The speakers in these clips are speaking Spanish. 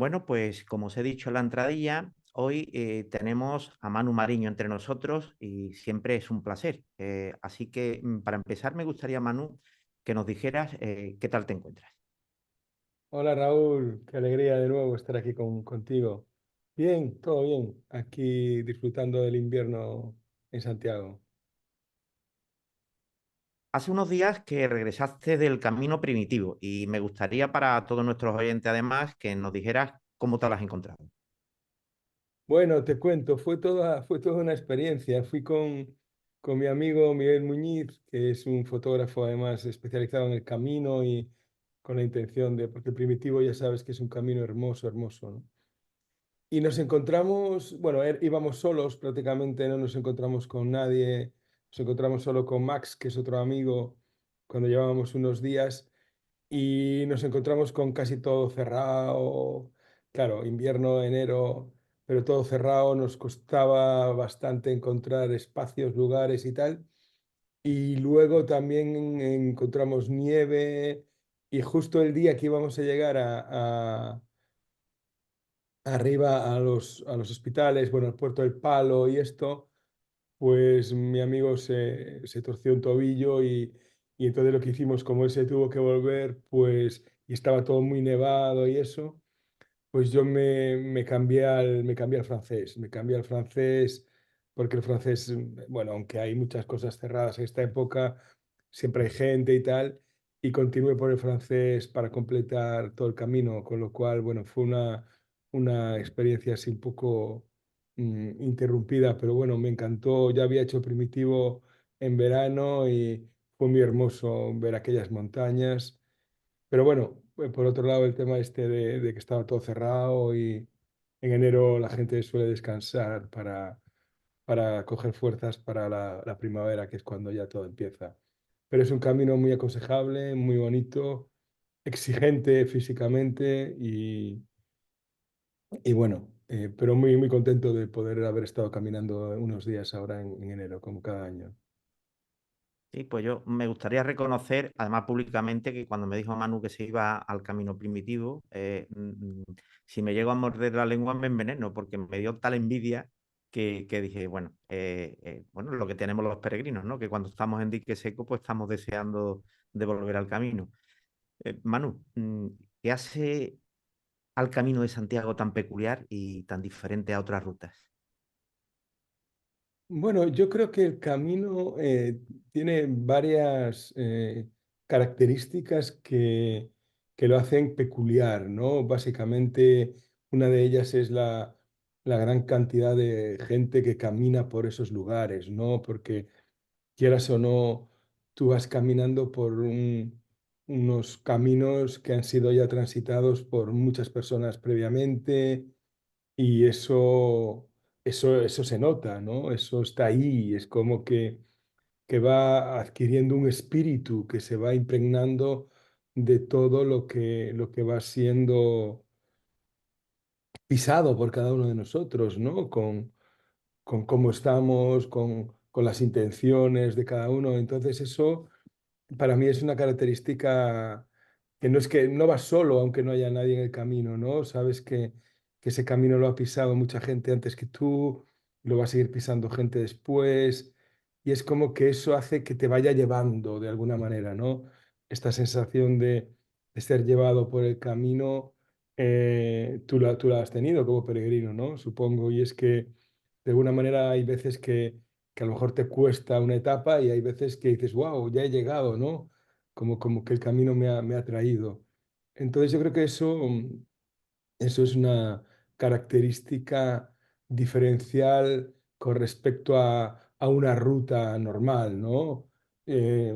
Bueno, pues como os he dicho en la entradilla, hoy tenemos a Manu Mariño entre nosotros y siempre es un placer. Así que para empezar me gustaría, Manu, que nos dijeras qué tal te encuentras. Hola Raúl, qué alegría de nuevo estar aquí contigo. Bien, todo bien, aquí disfrutando del invierno en Santiago. Hace unos días que regresaste del camino primitivo y me gustaría para todos nuestros oyentes además que nos dijeras cómo te lo has encontrado. Bueno, te cuento, fue toda una experiencia. Fui con mi amigo Miguel Muñiz, que es un fotógrafo además especializado en el camino y con la intención de, porque el primitivo ya sabes que es un camino hermoso, hermoso, ¿no? Y nos encontramos, bueno, íbamos solos prácticamente, no nos encontramos con nadie, nos encontramos solo con Max, que es otro amigo, cuando llevábamos unos días y nos encontramos con casi todo cerrado, claro, invierno, enero, pero todo cerrado, nos costaba bastante encontrar espacios, lugares y tal. Y luego también encontramos nieve y justo el día que íbamos a llegar arriba a los hospitales, bueno, al Puerto del Palo y esto, pues mi amigo se torció un tobillo y entonces lo que hicimos, como él se tuvo que volver, pues, y estaba todo muy nevado y eso, pues yo me cambié al francés, porque el francés, bueno, aunque hay muchas cosas cerradas en esta época, siempre hay gente y tal, y continué por el francés para completar todo el camino, con lo cual, bueno, fue una experiencia así un poco interrumpida, pero bueno, me encantó, ya había hecho Primitivo en verano y fue muy hermoso ver aquellas montañas. Pero bueno, por otro lado, el tema este de que estaba todo cerrado y en enero la gente suele descansar para coger fuerzas para la primavera, que es cuando ya todo empieza. Pero es un camino muy aconsejable, muy bonito, exigente físicamente y bueno, pero muy, muy contento de poder haber estado caminando unos días ahora en enero, como cada año. Sí, pues yo me gustaría reconocer, además públicamente, que cuando me dijo Manu que se iba al camino primitivo, si me llego a morder la lengua me enveneno, porque me dio tal envidia que dije, bueno, bueno, lo que tenemos los peregrinos, ¿no? Que cuando estamos en dique seco, pues estamos deseando de volver al camino. Manu, ¿qué hace al camino de Santiago tan peculiar y tan diferente a otras rutas? Bueno, yo creo que el camino tiene varias características que lo hacen peculiar, ¿no? Básicamente, una de ellas es la gran cantidad de gente que camina por esos lugares, ¿no? Porque quieras o no, tú vas caminando por unos caminos que han sido ya transitados por muchas personas previamente y eso se nota, ¿no? Eso está ahí, es como que va adquiriendo un espíritu que se va impregnando de todo lo que va siendo pisado por cada uno de nosotros, ¿no? Con cómo estamos, con las intenciones de cada uno. Entonces eso para mí es una característica que no vas solo, aunque no haya nadie en el camino, ¿no? Sabes que ese camino lo ha pisado mucha gente antes que tú, lo va a seguir pisando gente después, y es como que eso hace que te vaya llevando de alguna manera, ¿no? Esta sensación de ser llevado por el camino, tú la has tenido como peregrino, ¿no? Supongo, y es que de alguna manera hay veces que a lo mejor te cuesta una etapa y hay veces que dices, wow, ya he llegado, ¿no? Como que el camino me ha traído. Entonces yo creo que eso es una característica diferencial con respecto a una ruta normal, ¿no?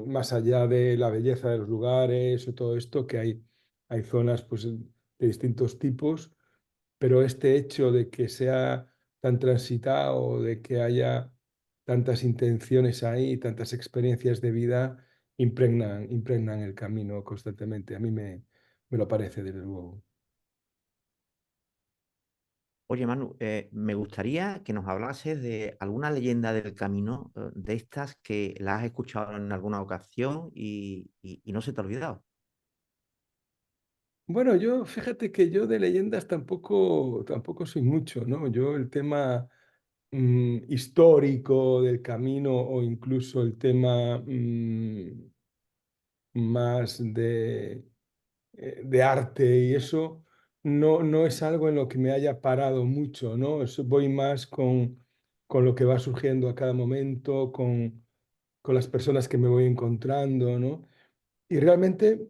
Más allá de la belleza de los lugares o todo esto, que hay zonas pues, de distintos tipos, pero este hecho de que sea tan transitado, de que haya tantas intenciones ahí, tantas experiencias de vida, impregnan el camino constantemente. A mí me lo parece, desde luego. Oye, Manu, me gustaría que nos hablases de alguna leyenda del camino, de estas que la has escuchado en alguna ocasión y no se te ha olvidado. Bueno, yo, fíjate que yo de leyendas tampoco soy mucho, ¿no? Yo el tema histórico del camino o incluso el tema más de arte y eso, no es algo en lo que me haya parado mucho, ¿no? Voy más con lo que va surgiendo a cada momento, con las personas que me voy encontrando, ¿no? Y realmente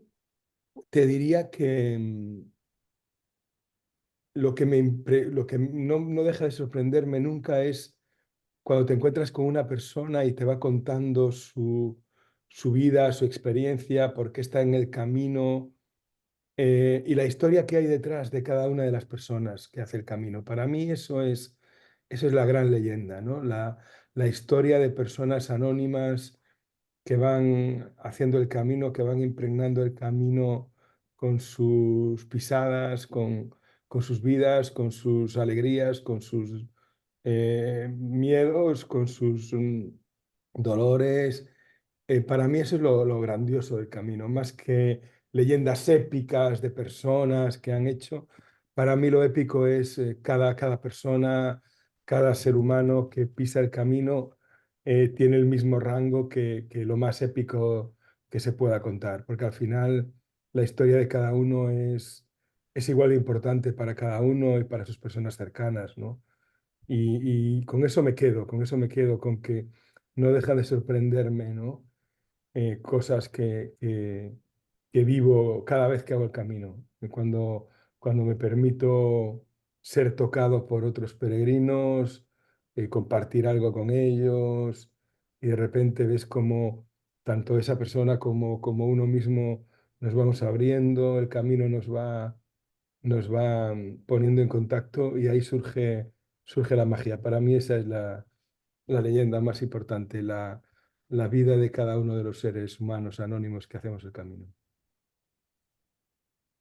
te diría que lo que no deja de sorprenderme nunca es cuando te encuentras con una persona y te va contando su vida, su experiencia, por qué está en el camino, y la historia que hay detrás de cada una de las personas que hace el camino. Para mí eso es la gran leyenda, ¿no? La historia de personas anónimas que van haciendo el camino, que van impregnando el camino con sus pisadas, con sus vidas, con sus alegrías, con sus miedos, con sus dolores. Para mí eso es lo grandioso del camino, más que leyendas épicas de personas que han hecho. Para mí lo épico es cada persona, cada ser humano que pisa el camino tiene el mismo rango que lo más épico que se pueda contar, porque al final la historia de cada uno es igual de importante para cada uno y para sus personas cercanas, ¿no? Y con eso me quedo, con que no deja de sorprenderme, ¿no? Cosas que vivo cada vez que hago el camino. Y cuando me permito ser tocado por otros peregrinos, compartir algo con ellos, y de repente ves como tanto esa persona como uno mismo nos vamos abriendo, el camino nos va poniendo en contacto y ahí surge la magia. Para mí esa es la leyenda más importante, la vida de cada uno de los seres humanos anónimos que hacemos el camino.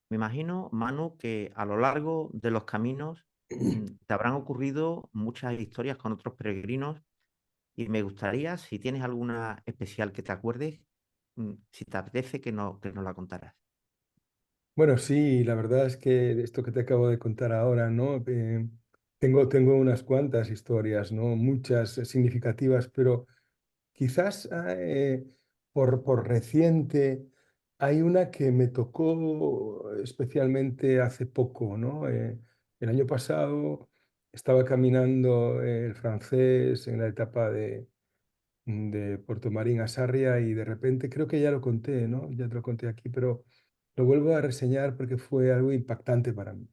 Me imagino, Manu, que a lo largo de los caminos te habrán ocurrido muchas historias con otros peregrinos y me gustaría, si tienes alguna especial que te acuerdes, si te apetece que nos la contaras. Bueno, sí, la verdad es que esto que te acabo de contar ahora, ¿no? Tengo unas cuantas historias, ¿no? Muchas significativas, pero quizás por reciente hay una que me tocó especialmente hace poco, ¿no? El año pasado estaba caminando el francés en la etapa de Puerto Marín a Sarria y de repente, creo que ya lo conté, ¿no? Ya te lo conté aquí, pero lo vuelvo a reseñar porque fue algo impactante para mí.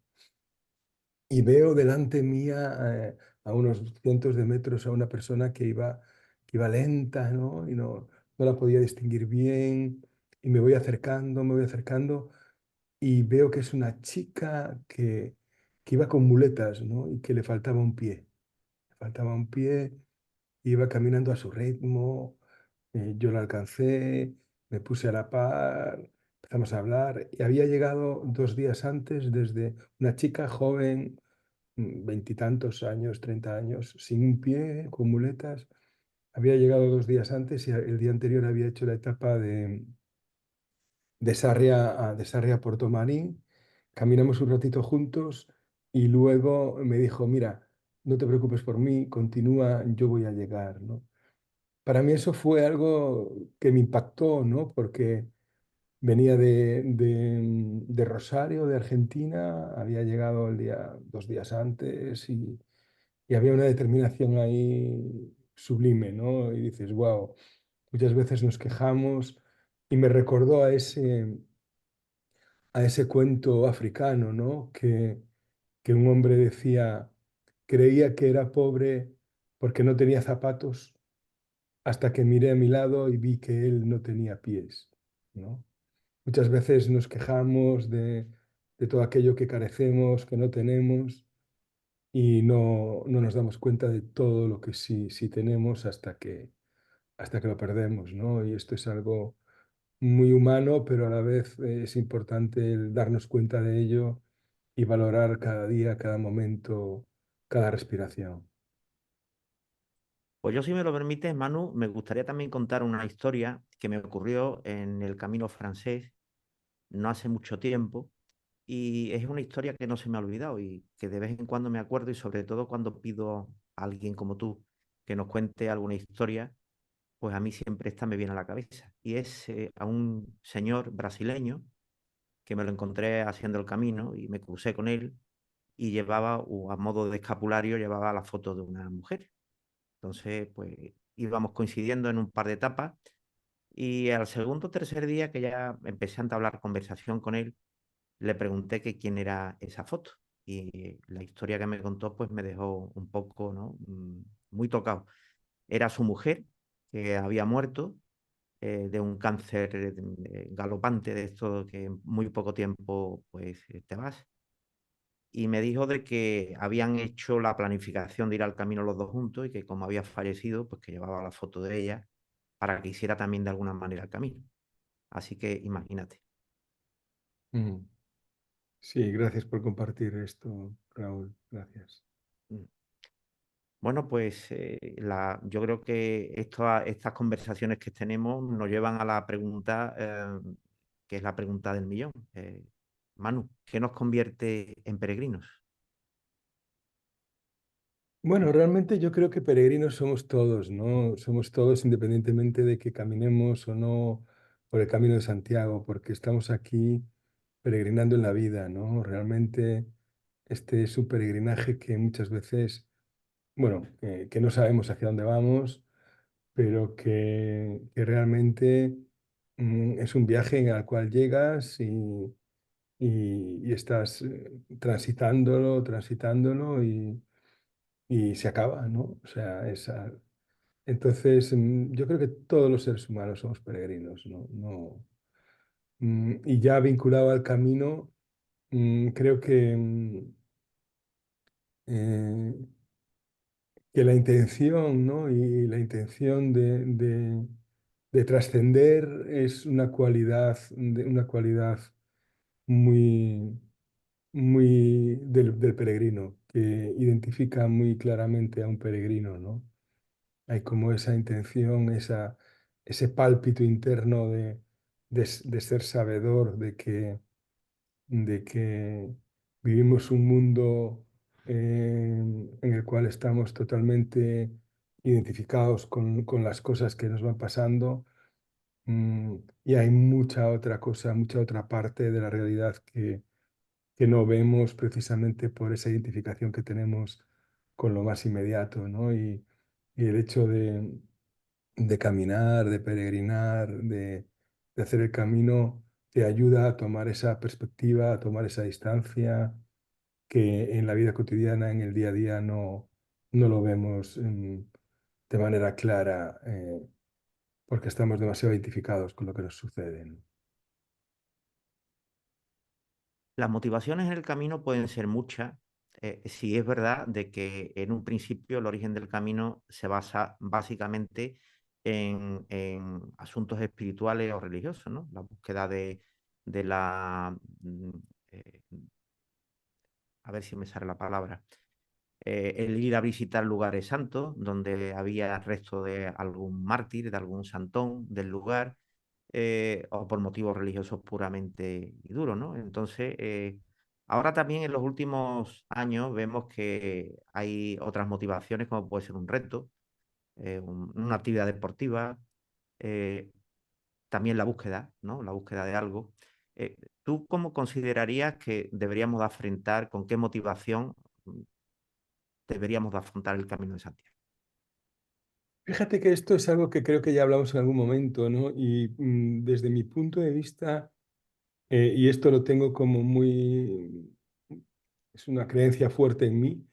Y veo delante mía, a unos cientos de metros, a una persona que iba lenta, ¿no? Y no la podía distinguir bien. Y me voy acercando y veo que es una chica que iba con muletas, ¿no? Y que le faltaba un pie. Le faltaba un pie, iba caminando a su ritmo. Yo la alcancé, me puse a la par, empezamos a hablar y había llegado 2 días antes desde una chica joven, veintitantos años, 30 años, sin un pie, con muletas. Había llegado 2 días antes y el día anterior había hecho la etapa de Sarria a Puerto Marín. Caminamos un ratito juntos y luego me dijo, mira, no te preocupes por mí, continúa, yo voy a llegar, ¿no? Para mí eso fue algo que me impactó, ¿no? Porque venía de Rosario, de Argentina, había llegado 2 días antes y había una determinación ahí sublime, ¿no? Y dices, wow, muchas veces nos quejamos y me recordó a ese cuento africano, ¿no? Que un hombre decía, creía que era pobre porque no tenía zapatos hasta que miré a mi lado y vi que él no tenía pies, ¿no? Muchas veces nos quejamos de todo aquello que carecemos, que no tenemos, y no nos damos cuenta de todo lo que sí tenemos hasta que lo perdemos, ¿no? Y esto es algo muy humano, pero a la vez es importante el darnos cuenta de ello y valorar cada día, cada momento, cada respiración. Pues yo, si me lo permites, Manu, me gustaría también contar una historia que me ocurrió en el Camino Francés no hace mucho tiempo. Y es una historia que no se me ha olvidado y que de vez en cuando me acuerdo, y sobre todo cuando pido a alguien como tú que nos cuente alguna historia, pues a mí siempre esta me viene a la cabeza. Y es a un señor brasileño que me lo encontré haciendo el camino y me crucé con él y llevaba, o a modo de escapulario, llevaba la foto de una mujer. Entonces, pues íbamos coincidiendo en un par de etapas y al segundo o tercer día que ya empecé a entablar conversación con él, le pregunté que quién era esa foto. Y la historia que me contó pues me dejó un poco, ¿no? Muy tocado. Era su mujer que había muerto de un cáncer galopante, de esto que en muy poco tiempo pues te vas. Y me dijo de que habían hecho la planificación de ir al camino los dos juntos y que como había fallecido, pues que llevaba la foto de ella para que hiciera también de alguna manera el camino. Así que imagínate. Mm. Sí, gracias por compartir esto, Raúl. Gracias. Mm. Bueno, pues yo creo que estas conversaciones que tenemos nos llevan a la pregunta, que es la pregunta del millón. Manu, ¿qué nos convierte en peregrinos? Bueno, realmente yo creo que peregrinos somos todos, ¿no? Somos todos independientemente de que caminemos o no por el camino de Santiago, porque estamos aquí peregrinando en la vida, ¿no? Realmente este es un peregrinaje que muchas veces, bueno, que no sabemos hacia dónde vamos, pero que realmente es un viaje al cual llegas y estás transitándolo y se acaba, ¿no? O sea, entonces yo creo que todos los seres humanos somos peregrinos, ¿no? Y ya vinculado al camino, creo eh, que la intención, ¿no? Y la intención de trascender es una cualidad muy, muy del peregrino, que identifica muy claramente a un peregrino, ¿no? Hay como esa intención, ese pálpito interno de ser sabedor de que vivimos un mundo en el cual estamos totalmente identificados con las cosas que nos van pasando, y hay mucha otra cosa, mucha otra parte de la realidad que no vemos precisamente por esa identificación que tenemos con lo más inmediato, ¿no? Y el hecho de caminar, de peregrinar, de hacer el camino, te ayuda a tomar esa perspectiva, a tomar esa distancia que en la vida cotidiana, en el día a día, no lo vemos de manera clara, porque estamos demasiado identificados con lo que nos sucede, ¿no? Las motivaciones en el camino pueden ser muchas. Sí es verdad de que en un principio el origen del camino se basa básicamente en asuntos espirituales o religiosos, ¿no? La búsqueda de la... eh, a ver si me sale la palabra. El ir a visitar lugares santos donde había restos de algún mártir, de algún santón del lugar, o por motivos religiosos puramente y duros, ¿no? Entonces, ahora también en los últimos años vemos que hay otras motivaciones, como puede ser un reto, una actividad deportiva, eh, también la búsqueda, ¿no? La búsqueda de algo. Eh, ¿Tú cómo considerarías que deberíamos de afrontar, con qué motivación deberíamos de afrontar el camino de Santiago? Fíjate que esto es algo que creo que ya hablamos en algún momento, ¿no? Y desde mi punto de vista, y esto lo tengo como es una creencia fuerte en mí,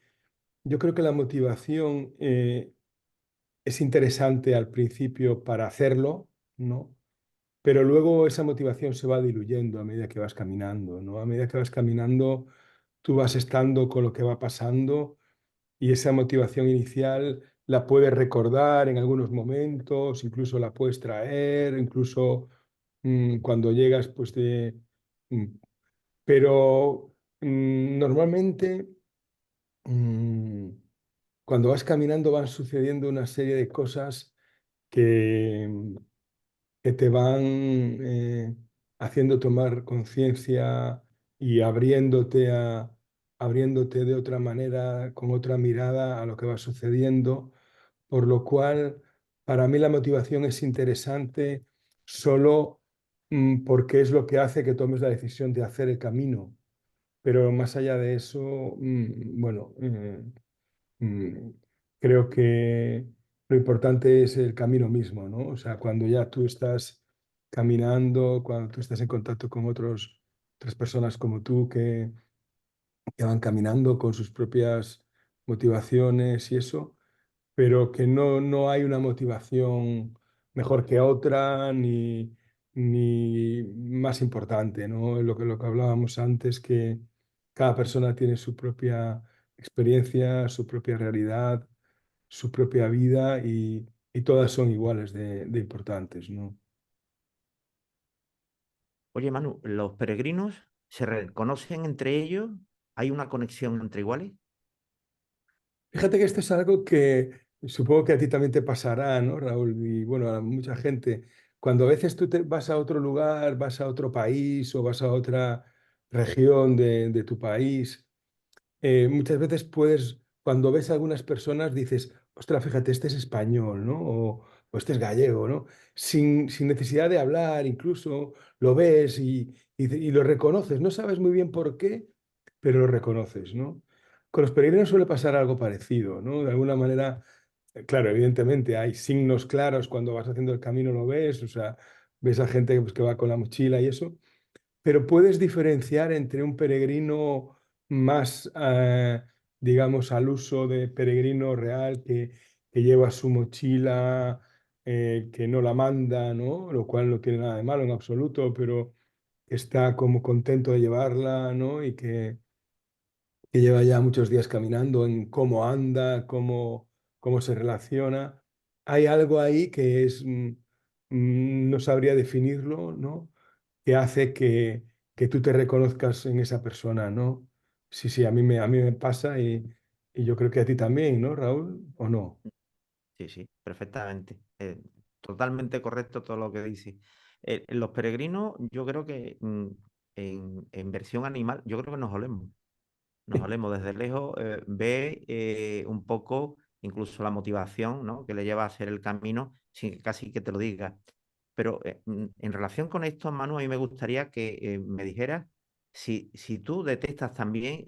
yo creo que la motivación es interesante al principio para hacerlo, ¿no? Pero luego esa motivación se va diluyendo a medida que vas caminando, ¿no? A medida que vas caminando, tú vas estando con lo que va pasando y esa motivación inicial la puedes recordar en algunos momentos, incluso la puedes traer, incluso cuando llegas, pues mm, pero normalmente mm, cuando vas caminando van sucediendo una serie de cosas que, que te van haciendo tomar conciencia y abriéndote de otra manera, con otra mirada a lo que va sucediendo, por lo cual para mí la motivación es interesante solo porque es lo que hace que tomes la decisión de hacer el camino. Pero más allá de eso, bueno, mm, creo que lo importante es el camino mismo, ¿no? O sea, cuando ya tú estás caminando, cuando tú estás en contacto con otras personas como tú que van caminando con sus propias motivaciones y eso, pero que no hay una motivación mejor que otra ni más importante, ¿no? Lo que hablábamos antes, que cada persona tiene su propia experiencia, su propia realidad, su propia vida y todas son iguales de importantes, ¿no? Oye, Manu, ¿los peregrinos se reconocen entre ellos? ¿Hay una conexión entre iguales? Fíjate que esto es algo que supongo que a ti también te pasará, ¿no, Raúl? Y bueno, a mucha gente. Cuando a veces tú te vas a otro lugar, vas a otro país o vas a otra región de tu país, muchas veces puedes, cuando ves a algunas personas, dices, ostras, fíjate, este es español, ¿no? O este es gallego, ¿no? Sin necesidad de hablar, incluso lo ves y lo reconoces. No sabes muy bien por qué, pero lo reconoces, ¿no? Con los peregrinos suele pasar algo parecido, ¿no? De alguna manera, claro, evidentemente hay signos claros cuando vas haciendo el camino, lo ves, o sea, ves a gente pues, que va con la mochila y eso, pero puedes diferenciar entre un peregrino más, digamos, al uso de peregrino real que lleva su mochila, que no la manda, ¿no? Lo cual no tiene nada de malo en absoluto, pero que está como contento de llevarla, ¿no? Y que lleva ya muchos días caminando en cómo anda, cómo se relaciona. Hay algo ahí que es, no sabría definirlo, ¿no? Que hace que tú te reconozcas en esa persona, ¿no? Sí, sí, a mí me pasa y yo creo que a ti también, ¿no, Raúl? ¿O no? Sí, sí, perfectamente. Totalmente correcto todo lo que dices. Los peregrinos, yo creo que en versión animal, yo creo que nos olemos. Nos olemos desde lejos, ve un poco incluso la motivación, ¿no? Que le lleva a hacer el camino sin que casi que te lo diga. Pero en relación con esto, Manu, a mí me gustaría que me dijeras si tú detectas también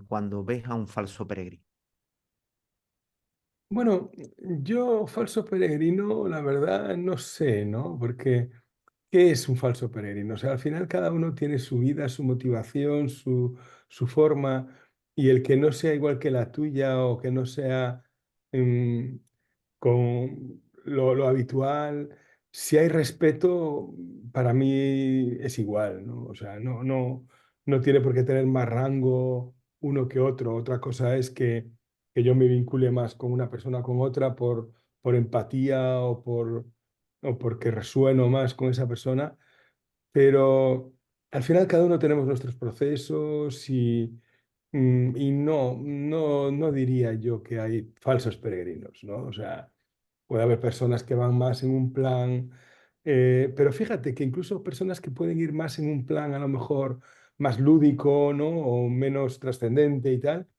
cuando ves a un falso peregrino. Bueno, yo falso peregrino, la verdad, no sé, ¿no? Porque ¿qué es un falso peregrino? O sea, al final cada uno tiene su vida, su motivación, su forma, y el que no sea igual que la tuya o que no sea mm, con lo habitual, si hay respeto, para mí es igual, ¿no? O sea, no tiene por qué tener más rango uno que otro. Otra cosa es que yo me vincule más con una persona o con otra por empatía o porque resueno más con esa persona, pero al final cada uno tenemos nuestros procesos y no diría yo que hay falsos peregrinos, ¿no? O sea, puede haber personas que van más en un plan, pero fíjate que incluso personas que pueden ir más en un plan a lo mejor más lúdico, ¿no? O menos trascendente y tal,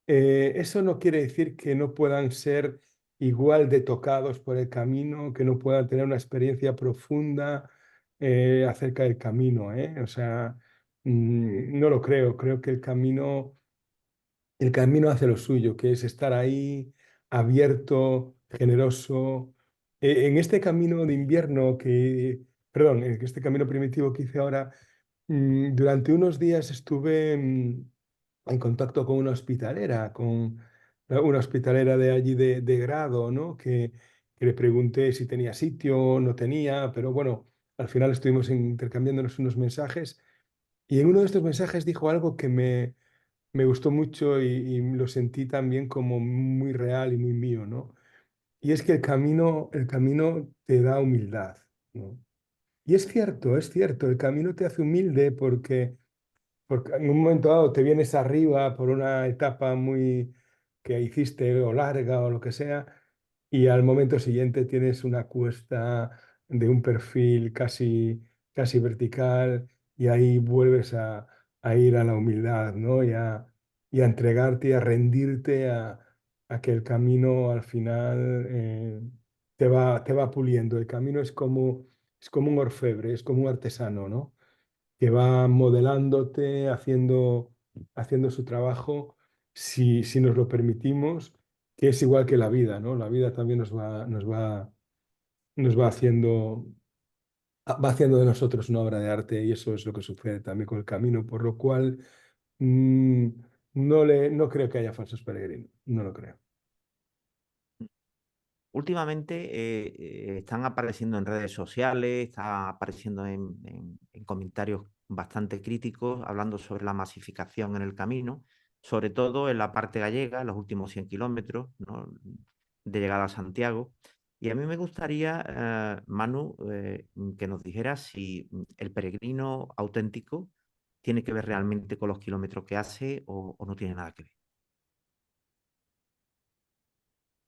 eso no quiere decir que no puedan ser igual de tocados por el camino, que no puedan tener una experiencia profunda acerca del camino, ¿eh? O sea, no lo creo. Creo que el camino hace lo suyo, que es estar ahí, abierto, generoso. En este camino de invierno perdón, en este camino primitivo que hice ahora, durante unos días estuve en contacto con una hospitalera, con una hospitalera de allí de grado, ¿no? Que le pregunté si tenía sitio, no tenía, pero bueno, al final estuvimos intercambiándonos unos mensajes y en uno de estos mensajes dijo algo que me gustó mucho y lo sentí también como muy real y muy mío, ¿no? Y es que el camino te da humildad, ¿no? Y es cierto, el camino te hace humilde porque en un momento dado te vienes arriba por una etapa muy que hiciste o larga o lo que sea, y al momento siguiente tienes una cuesta de un perfil casi vertical y ahí vuelves a ir a la humildad, ¿no? Y a entregarte y a rendirte a que el camino al final te va puliendo. El camino es como un orfebre, es como un artesano, ¿no? Que va modelándote, haciendo su trabajo, si nos lo permitimos, que es igual que la vida, ¿no? La vida también nos va haciendo de nosotros una obra de arte y eso es lo que sucede también con el camino, por lo cual mm, no creo que haya falsos peregrinos, no lo creo. Últimamente están apareciendo en redes sociales, está apareciendo en comentarios bastante críticos, hablando sobre la masificación en el camino, sobre todo en la parte gallega, en los últimos 100 kilómetros, ¿no? De llegada a Santiago. Y a mí me gustaría, Manu, que nos dijeras si el peregrino auténtico tiene que ver realmente con los kilómetros que hace o no tiene nada que ver.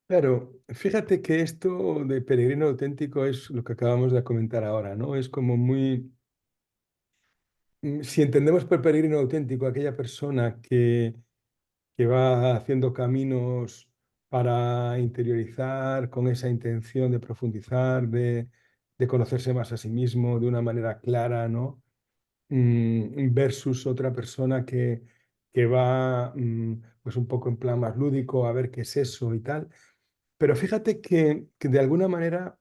Claro, fíjate que esto de peregrino auténtico es lo que acabamos de comentar ahora, ¿no? Es como muy... Si entendemos por peregrino auténtico aquella persona que va haciendo caminos para interiorizar con esa intención de profundizar, de conocerse más a sí mismo de una manera clara, ¿no? Versus otra persona que va pues un poco en plan más lúdico a ver qué es eso y tal. Pero fíjate que de alguna manera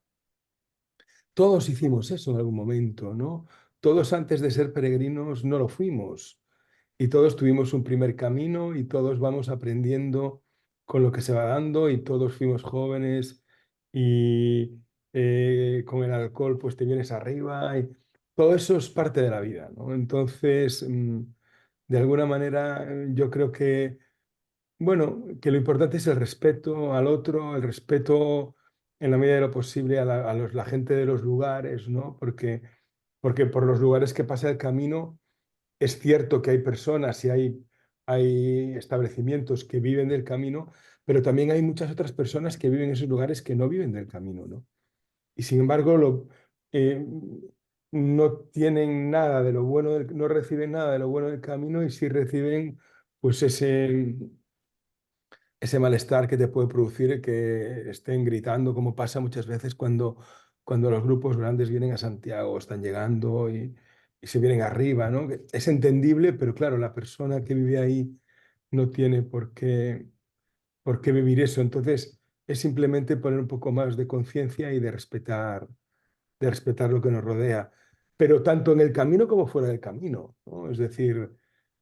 todos hicimos eso en algún momento, ¿no? Todos antes de ser peregrinos no lo fuimos y todos tuvimos un primer camino y todos vamos aprendiendo con lo que se va dando y todos fuimos jóvenes y con el alcohol pues te vienes arriba y todo eso es parte de la vida, ¿no? Entonces, de alguna manera yo creo que bueno, que lo importante es el respeto al otro, el respeto en la medida de lo posible a la gente de los lugares, ¿no? Porque por los lugares que pasa el camino es cierto que hay personas y hay establecimientos que viven del camino, pero también hay muchas otras personas que viven en esos lugares que no viven del camino, ¿no? Y sin embargo, eh, no tienen nada de lo bueno, no reciben nada de lo bueno del camino y sí reciben pues ese malestar que te puede producir que estén gritando, como pasa muchas veces cuando los grupos grandes vienen a Santiago, están llegando y se vienen arriba, ¿no? Que es entendible, pero claro, la persona que vive ahí no tiene por qué vivir eso. Entonces, es simplemente poner un poco más de conciencia y de respetar lo que nos rodea, pero tanto en el camino como fuera del camino, ¿no? Es decir,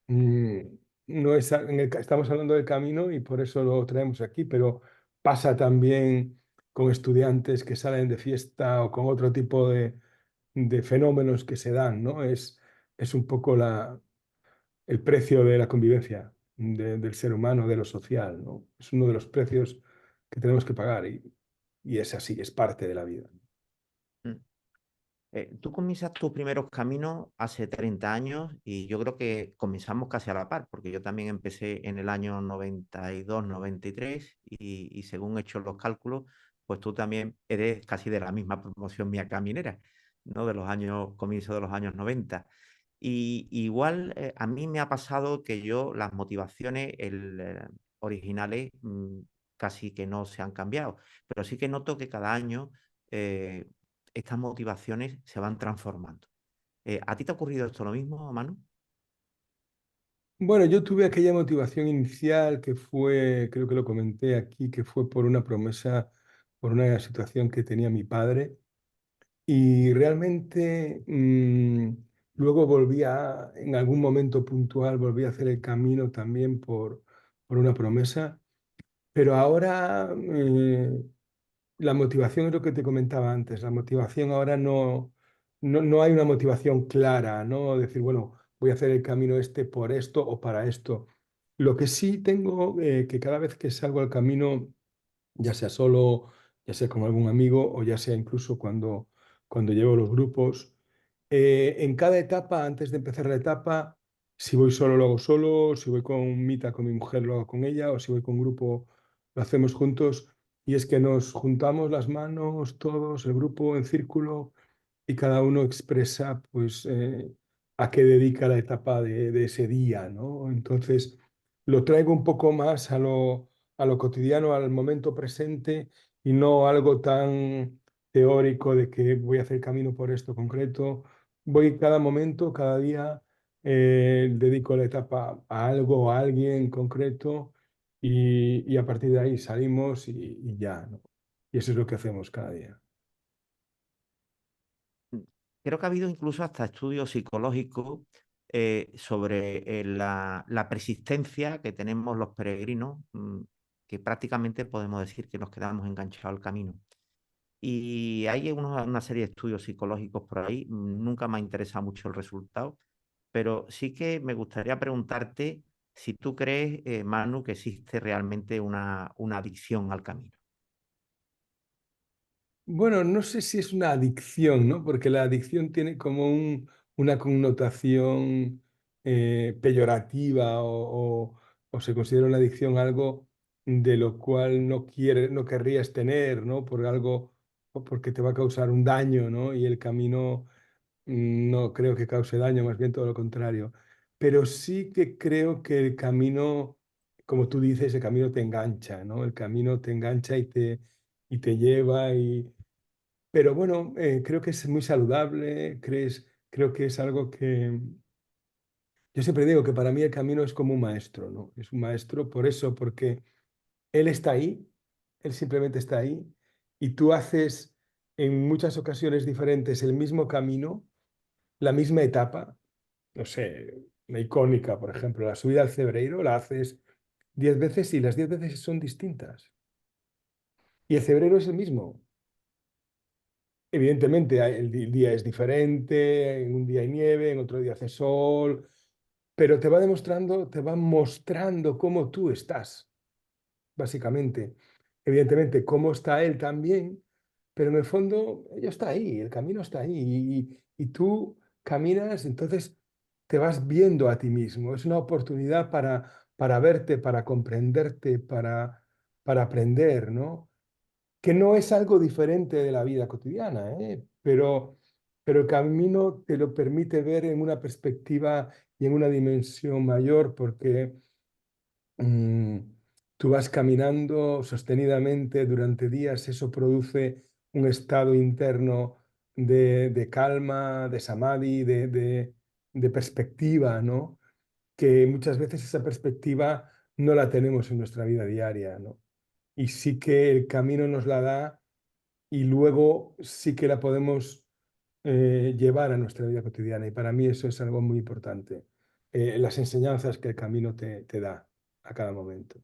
mm, no es, estamos hablando del camino y por eso lo traemos aquí, pero pasa también con estudiantes que salen de fiesta o con otro tipo de fenómenos que se dan, ¿no? Es un poco el precio de la convivencia del ser humano, de lo social, ¿no? Es uno de los precios que tenemos que pagar y es así, es parte de la vida. Mm. Tú comienzas tus primeros caminos hace 30 años y yo creo que comenzamos casi a la par, porque yo también empecé en el año 92, 93 y según he hecho los cálculos, pues tú también eres casi de la misma promoción mía caminera, ¿no? De los años, comienzo de los años 90. Y igual a mí me ha pasado que yo las motivaciones originales casi que no se han cambiado, pero sí que noto que cada año eh, estas motivaciones se van transformando. ¿A ti te ha ocurrido esto lo mismo, Manu? Bueno, yo tuve aquella motivación inicial que fue, creo que lo comenté aquí, que fue por una promesa, por una situación que tenía mi padre. Y realmente luego en algún momento puntual, volví a hacer el camino también por una promesa. Pero ahora la motivación es lo que te comentaba antes. La motivación ahora no hay una motivación clara, ¿no? Decir, bueno, voy a hacer el camino este por esto o para esto. Lo que sí tengo, que cada vez que salgo al camino, ya sea solo, ya sea con algún amigo o ya sea incluso cuando llevo los grupos, en cada etapa, antes de empezar la etapa, si voy solo lo hago solo, si voy con Mita, con mi mujer lo hago con ella o si voy con grupo lo hacemos juntos y es que nos juntamos las manos todos, el grupo en círculo y cada uno expresa pues a qué dedica la etapa de ese día, ¿no? Entonces, lo traigo un poco más a lo cotidiano, al momento presente y no algo tan teórico de que voy a hacer camino por esto concreto. Voy cada momento, cada día, dedico la etapa a algo, a alguien concreto y a partir de ahí salimos y ya, ¿no? Y eso es lo que hacemos cada día. Creo que ha habido incluso hasta estudios psicológicos sobre la persistencia que tenemos los peregrinos, que prácticamente podemos decir que nos quedamos enganchados al camino. Y hay una serie de estudios psicológicos por ahí, nunca me ha interesado mucho el resultado, pero sí que me gustaría preguntarte si tú crees, Manu, que existe realmente una adicción al camino. Bueno, no sé si es una adicción, ¿no? Porque la adicción tiene como una connotación peyorativa o se considera una adicción algo de lo cual no querrías tener, ¿no? Por algo, o porque te va a causar un daño, ¿no? Y el camino no creo que cause daño, más bien todo lo contrario. Pero sí que creo que el camino, como tú dices, el camino te engancha, ¿no? El camino te engancha y te lleva pero bueno, creo que es muy saludable, creo que es algo que... Yo siempre digo que para mí el camino es como un maestro, ¿no? Es un maestro por eso, porque él está ahí, él simplemente está ahí, y tú haces en muchas ocasiones diferentes el mismo camino, la misma etapa, no sé, una icónica, por ejemplo, la subida al Cebreiro, la haces 10 veces y las 10 veces son distintas. Y el Cebreiro es el mismo. Evidentemente, el día es diferente, en un día hay nieve, en otro día hace sol, pero te va demostrando, te va mostrando cómo tú estás, básicamente. Evidentemente, cómo está él también, pero en el fondo, ello está ahí, el camino está ahí y tú caminas, entonces te vas viendo a ti mismo. Es una oportunidad para verte, para comprenderte, para aprender, ¿no? Que no es algo diferente de la vida cotidiana, ¿eh? Pero el camino te lo permite ver en una perspectiva y en una dimensión mayor porque mm, tú vas caminando sostenidamente durante días, eso produce un estado interno de calma, de samadhi, de perspectiva, ¿no? Que muchas veces esa perspectiva no la tenemos en nuestra vida diaria, ¿no? Y sí que el camino nos la da y luego sí que la podemos llevar a nuestra vida cotidiana. Y para mí eso es algo muy importante. Las enseñanzas que el camino te da a cada momento.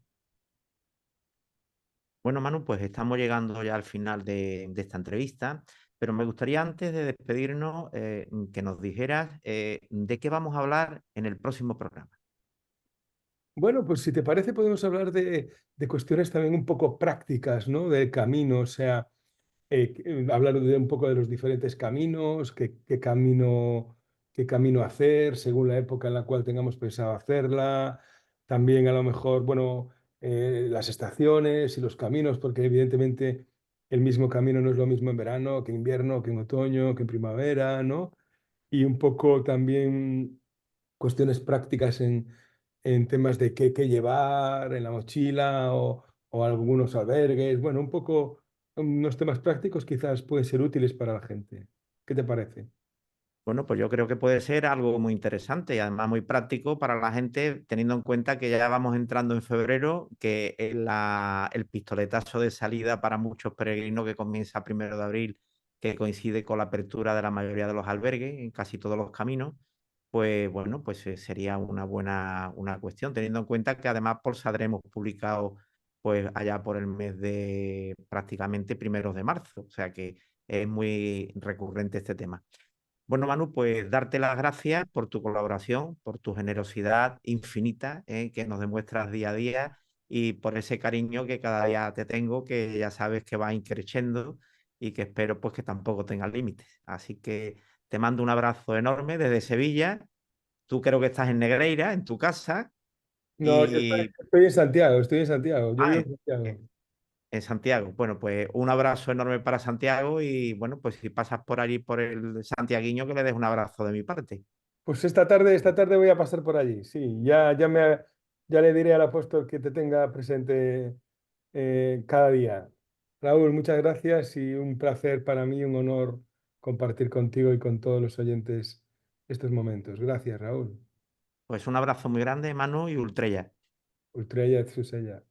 Bueno, Manu, pues estamos llegando ya al final de esta entrevista, pero me gustaría antes de despedirnos que nos dijeras de qué vamos a hablar en el próximo programa. Bueno, pues si te parece podemos hablar de cuestiones también un poco prácticas, ¿no? Del camino, o sea, hablar de un poco de los diferentes caminos, qué camino hacer según la época en la cual tengamos pensado hacerla. También a lo mejor, bueno, las estaciones y los caminos, porque evidentemente el mismo camino no es lo mismo en verano que en invierno, que en otoño, que en primavera, ¿no? Y un poco también cuestiones prácticas en temas de qué llevar en la mochila o algunos albergues. Bueno, un poco unos temas prácticos quizás pueden ser útiles para la gente. ¿Qué te parece? Bueno, pues yo creo que puede ser algo muy interesante y además muy práctico para la gente, teniendo en cuenta que ya vamos entrando en febrero, que es el pistoletazo de salida para muchos peregrinos que comienza a 1 de abril, que coincide con la apertura de la mayoría de los albergues en casi todos los caminos, pues bueno, pues sería una buena una cuestión, teniendo en cuenta que además por saldremos publicado pues allá por el mes de prácticamente 1 de marzo, o sea que es muy recurrente este tema. Bueno, Manu, pues darte las gracias por tu colaboración, por tu generosidad infinita, que nos demuestras día a día y por ese cariño que cada día te tengo, que ya sabes que va increciendo y que espero pues que tampoco tenga límites. Así que te mando un abrazo enorme desde Sevilla. Tú creo que estás en Negreira, en tu casa, No, yo y estoy en Santiago, estoy en Santiago. Yo ah, vivo en en- Santiago. en Santiago. Bueno, pues un abrazo enorme para Santiago y bueno, pues si pasas por allí por el santiaguiño, que le des un abrazo de mi parte. Pues esta tarde voy a pasar por allí. Sí, ya le diré al apóstol que te tenga presente cada día. Raúl, muchas gracias y un placer para mí, un honor compartir contigo y con todos los oyentes estos momentos. Gracias, Raúl. Pues un abrazo muy grande, Manu y Ultrella. Ultraya Zusella.